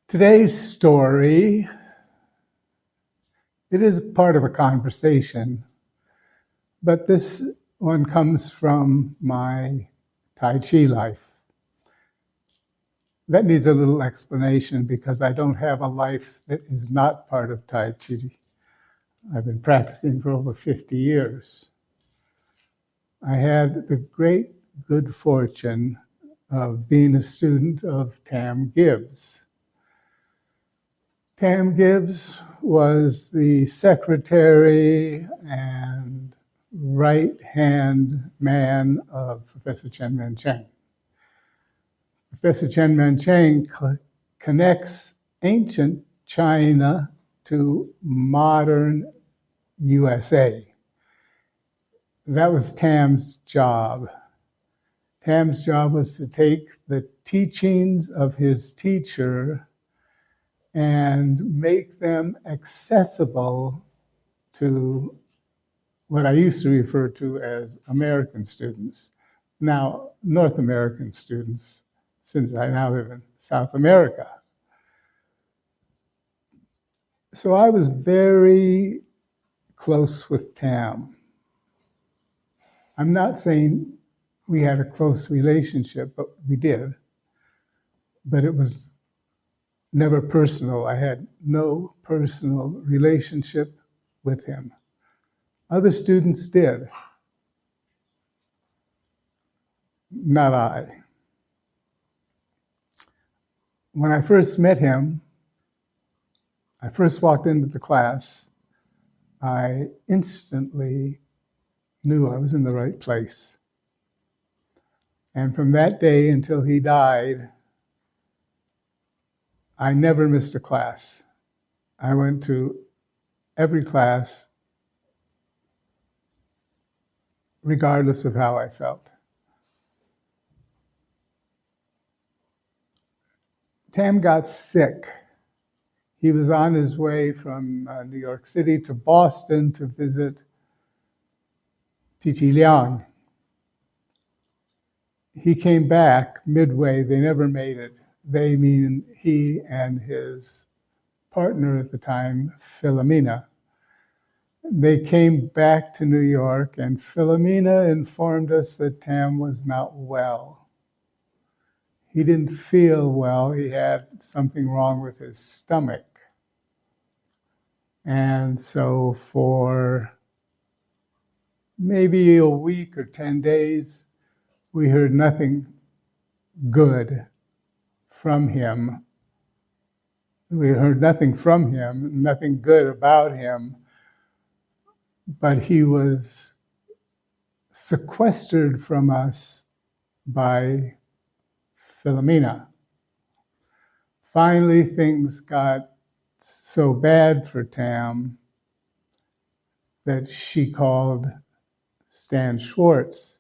Today's story, it is part of a conversation, but this one comes from my Tai Chi life. That needs a little explanation because I don't have a life that is not part of Tai Chi. I've been practicing for over 50 years. I had the great good fortune of being a student of Tam Gibbs. Tam Gibbs was the secretary and right-hand man of Professor Chen Mancheng. Professor Chen Mancheng connects ancient China to modern USA. That was Tam's job. Tam's job was to take the teachings of his teacher and make them accessible to what I used to refer to as American students, now North American students, since I now live in South America. So I was very close with Tam. I'm not saying we had a close relationship, but we did. But it was never personal. I had no personal relationship with him. Other students did. Not I. When I first met him, I first walked into the class, I instantly knew I was in the right place. And from that day until he died, I never missed a class. I went to every class, regardless of how I felt. Tam got sick. He was on his way from New York City to Boston to visit Titi Liang. He came back midway. They never made it. They mean he and his partner at the time, Philomena. They came back to New York, and Philomena informed us that Tam was not well. He didn't feel well. He had something wrong with his stomach. And so for maybe a week or 10 days, we heard nothing good from him. We heard nothing from him, nothing good about him, but he was sequestered from us by Philomena. Finally, things got so bad for Tam that she called Stan Schwartz,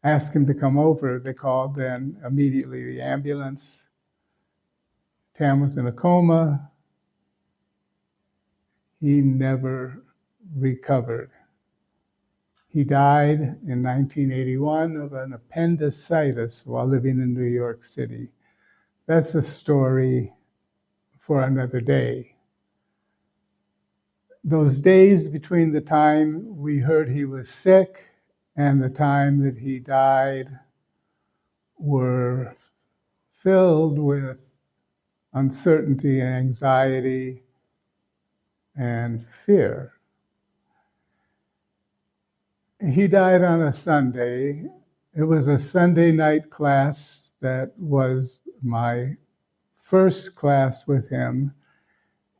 asked him to come over. They called then immediately the ambulance. Tam was in a coma. He never recovered. He died in 1981 of an appendicitis while living in New York City. That's a story for another day. Those days between the time we heard he was sick and the time that he died were filled with uncertainty, anxiety, and fear. He died on a Sunday. It was a Sunday night class that was my first class with him,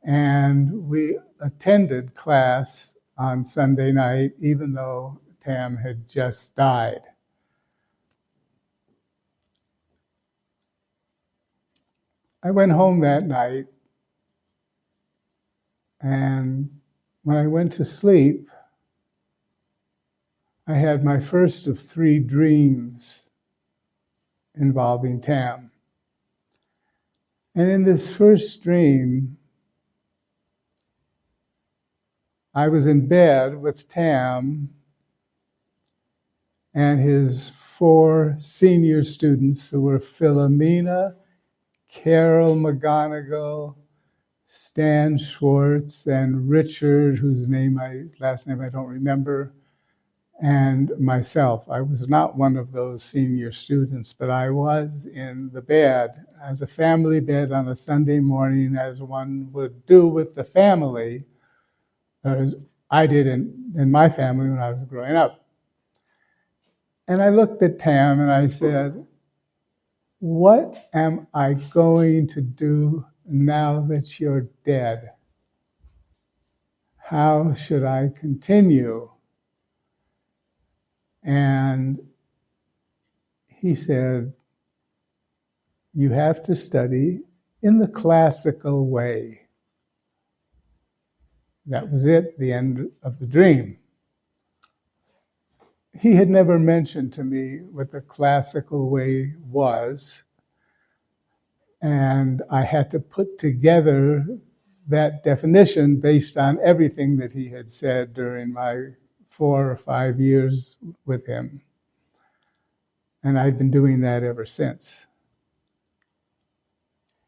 and we attended class on Sunday night, even though Tam had just died. I went home that night, and when I went to sleep, I had my first of 3 dreams involving Tam. And in this first dream, I was in bed with Tam and his 4 senior students who were Philomena, Carol McGonigal, Stan Schwartz, and Richard, whose last name I don't remember, and myself. I was not one of those senior students, but I was in the bed as a family bed on a Sunday morning, as one would do with the family, as I did in my family when I was growing up. And I looked at Tam and I said, what am I going to do now that you're dead? How should I continue? And he said, you have to study in the classical way. That was it, the end of the dream. He had never mentioned to me what the classical way was, and I had to put together that definition based on everything that he had said during my 4 or 5 years with him. And I've been doing that ever since.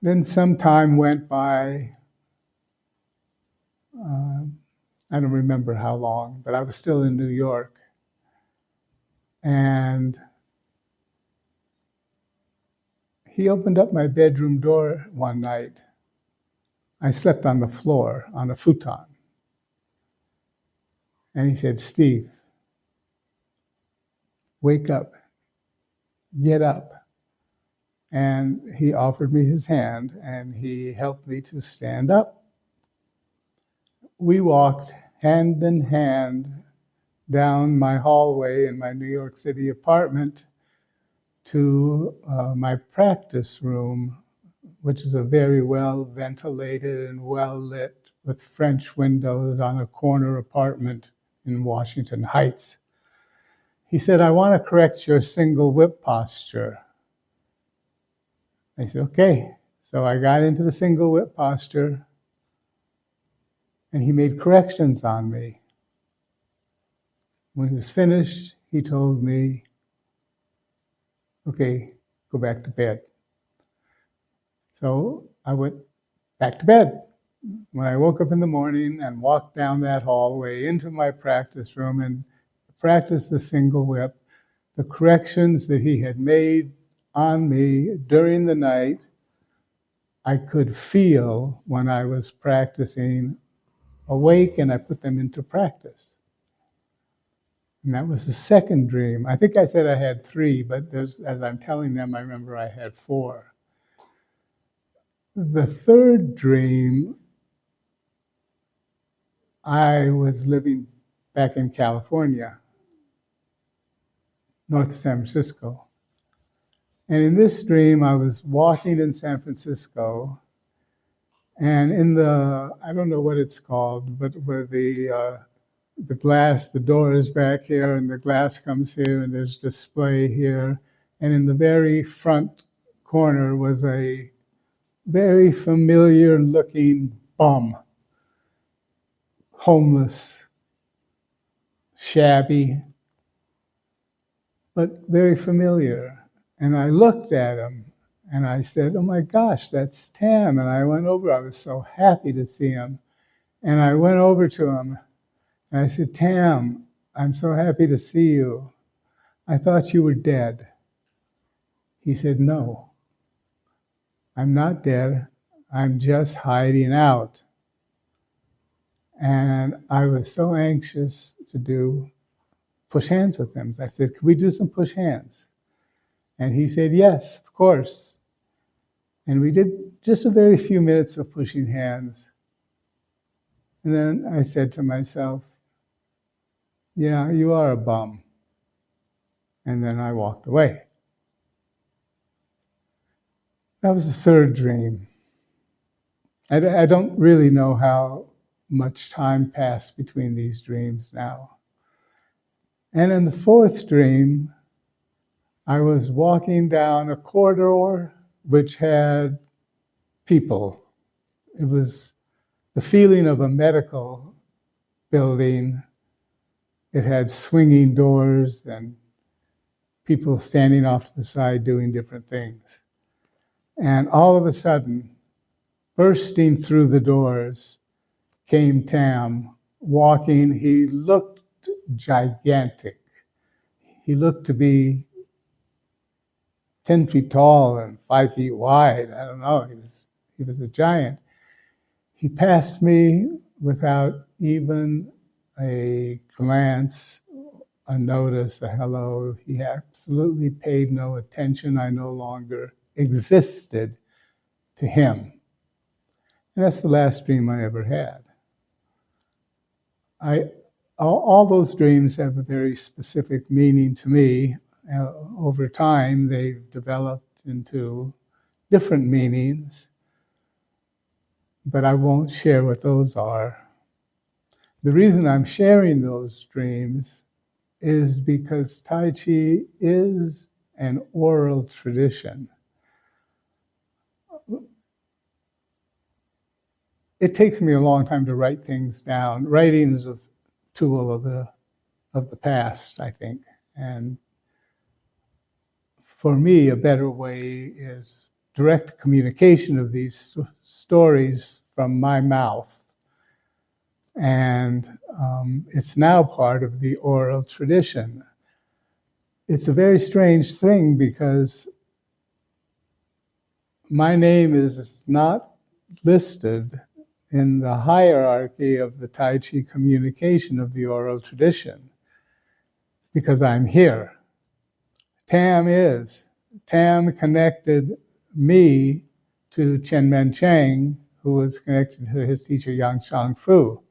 Then some time went by. I don't remember how long, but I was still in New York. And he opened up my bedroom door one night. I slept on the floor on a futon. And he said, Steve, wake up, get up. And he offered me his hand and he helped me to stand up. We walked hand in hand down my hallway in my New York City apartment to my practice room, which is a very well ventilated and well lit with French windows on a corner apartment in Washington Heights. He said, I want to correct your single whip posture. I said, okay. So I got into the single whip posture and he made corrections on me. When he was finished, he told me, okay, go back to bed. So I went back to bed. When I woke up in the morning and walked down that hallway into my practice room and practiced the single whip, the corrections that he had made on me during the night, I could feel when I was practicing awake, and I put them into practice. And that was the second dream. I think I said I had 3, but as I'm telling them, I remember I had 4. The third dream, I was living back in California, north of San Francisco. And in this dream, I was walking in San Francisco, and in the, I don't know what it's called, but where the glass, the door is back here, and the glass comes here, and there's display here. And in the very front corner was a very familiar looking bum, homeless, shabby, but very familiar. And I looked at him and I said, oh my gosh, that's Tam. And I went over, I was so happy to see him. And I went over to him and I said, Tam, I'm so happy to see you. I thought you were dead. He said, no, I'm not dead. I'm just hiding out. And I was so anxious to push hands with him. I said, can we do some push hands? And he said, yes, of course. And we did just a very few minutes of pushing hands. And then I said to myself, yeah, you are a bum. And then I walked away. That was the third dream. I don't really know how much time passed between these dreams now. And in the fourth dream, I was walking down a corridor which had people. It was the feeling of a medical building. It had swinging doors and people standing off to the side doing different things. And all of a sudden, bursting through the doors, came Tam, walking. He looked gigantic. He looked to be 10 feet tall and 5 feet wide. I don't know. He was a giant. He passed me without even a glance, a notice, a hello. He absolutely paid no attention. I no longer existed to him. And that's the last dream I ever had. All those dreams have a very specific meaning to me. Over time, they've developed into different meanings, but I won't share what those are. The reason I'm sharing those dreams is because Tai Chi is an oral tradition. It takes me a long time to write things down. Writing is a tool of the past, I think. And for me, a better way is direct communication of these stories from my mouth. And it's now part of the oral tradition. It's a very strange thing because my name is not listed in the hierarchy of the Tai Chi communication of the oral tradition because I'm here. Tam is. Tam connected me to Chen Men Cheng, who was connected to his teacher Yang Shang Fu.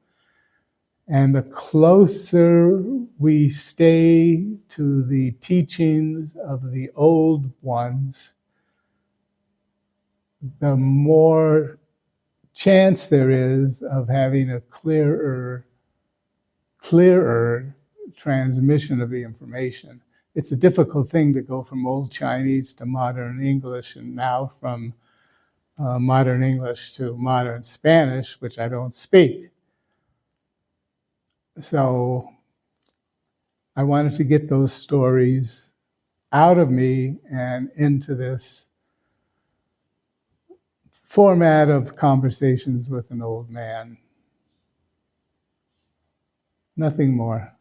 And the closer we stay to the teachings of the old ones, the more chance there is of having a clearer transmission of the information. It's a difficult thing to go from Old Chinese to modern English, and now from modern English to modern Spanish, which I don't speak. So I wanted to get those stories out of me and into this format of conversations with an old man. Nothing more.